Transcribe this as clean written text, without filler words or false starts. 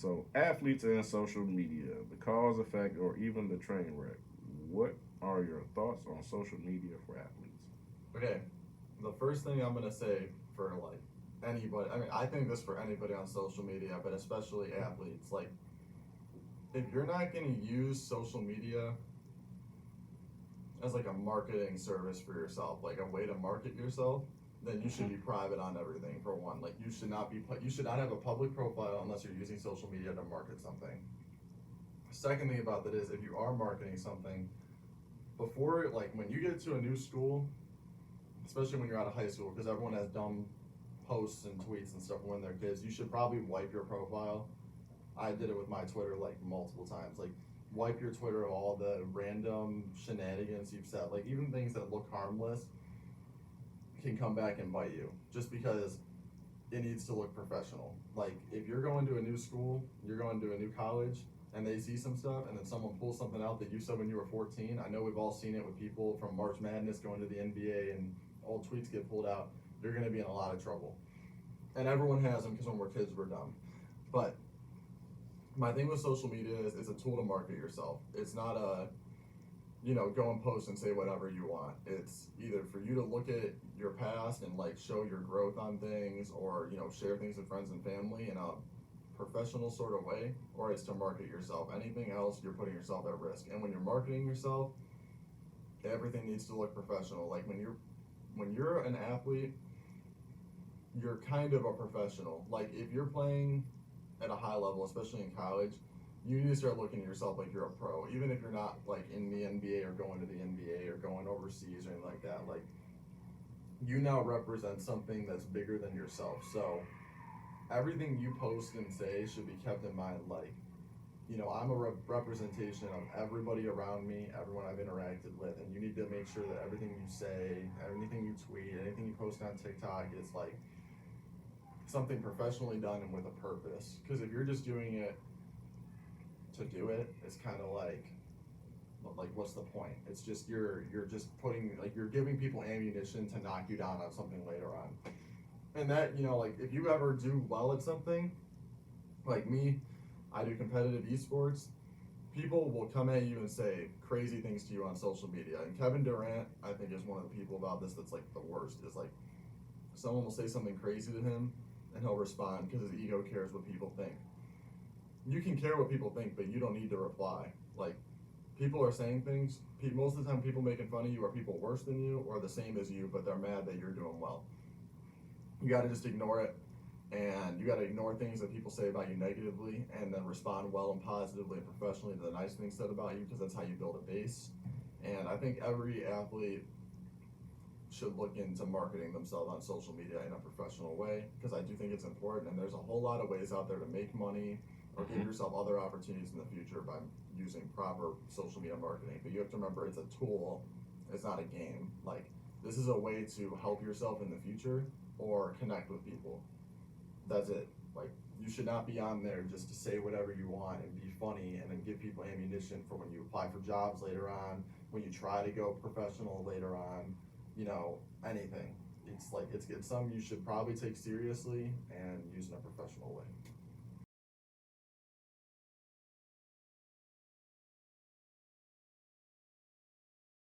So, athletes and social media, the cause, effect, or even the train wreck. What are your thoughts on social media for athletes? Okay, the first thing I'm gonna say for like anybody, I mean, I think this for anybody on social media, but especially athletes. Like, if you're not gonna use social media as like a marketing service for yourself, like a way to market yourself, then you should be private on everything. For one, like you should not have a public profile unless you're using social media to market something. Second thing about that is if you are marketing something, before like when you get to a new school, especially when you're out of high school, because everyone has dumb posts and tweets and stuff when they're kids, you should probably wipe your profile. I did it with my Twitter like multiple times. Like wipe your Twitter of all the random shenanigans you've said. Like even things that look harmless can come back and bite you just because it needs to look professional. Like if you're going to a new school, you're going to a new college, and they see some stuff, and then someone pulls something out that you said when you were 14. I know we've all seen it with people from March Madness going to the NBA, and old tweets get pulled out. You're going to be in a lot of trouble, and everyone has them because when we're kids, we're dumb. But my thing with social media is it's a tool to market yourself. It's not a go and post and say whatever you want. It's either for you to look at your past and like show your growth on things, or share things with friends and family in a professional sort of way, or it's to market yourself. Anything else, you're putting yourself at risk. And when you're marketing yourself, everything needs to look professional. Like when you're an athlete, you're kind of a professional. Like if you're playing at a high level, especially in college, you need to start looking at yourself like you're a pro, even if you're not like in the NBA or going to the NBA or going overseas or anything like that. Like you now represent something that's bigger than yourself. So everything you post and say should be kept in mind. Like, I'm a representation of everybody around me, everyone I've interacted with, and you need to make sure that everything you say, anything you tweet, anything you post on TikTok is like something professionally done and with a purpose. Because if you're just doing it to do it, it's kind of like what's the point? It's just you're just putting like you're giving people ammunition to knock you down on something later on. And that like if you ever do well at something, like me, I do competitive esports. People will come at you and say crazy things to you on social media. And Kevin Durant, I think, is one of the people about this that's like the worst. Is like someone will say something crazy to him, and he'll respond because his ego cares what people think. You can care what people think, but you don't need to reply. Like people are saying things. Most of the time, people making fun of you are people worse than you or the same as you, but they're mad that you're doing well. You got to just ignore it, and you got to ignore things that people say about you negatively, and then respond well and positively and professionally to the nice things said about you, because that's how you build a base. And I think every athlete should look into marketing themselves on social media in a professional way, because I do think it's important, and there's a whole lot of ways out there to make money or give yourself other opportunities in the future by using proper social media marketing. But you have to remember, it's a tool, it's not a game. Like this is a way to help yourself in the future or connect with people. That's it. Like you should not be on there just to say whatever you want and be funny and then give people ammunition for when you apply for jobs later on, when you try to go professional later on, anything. It's something you should probably take seriously and use in a professional way.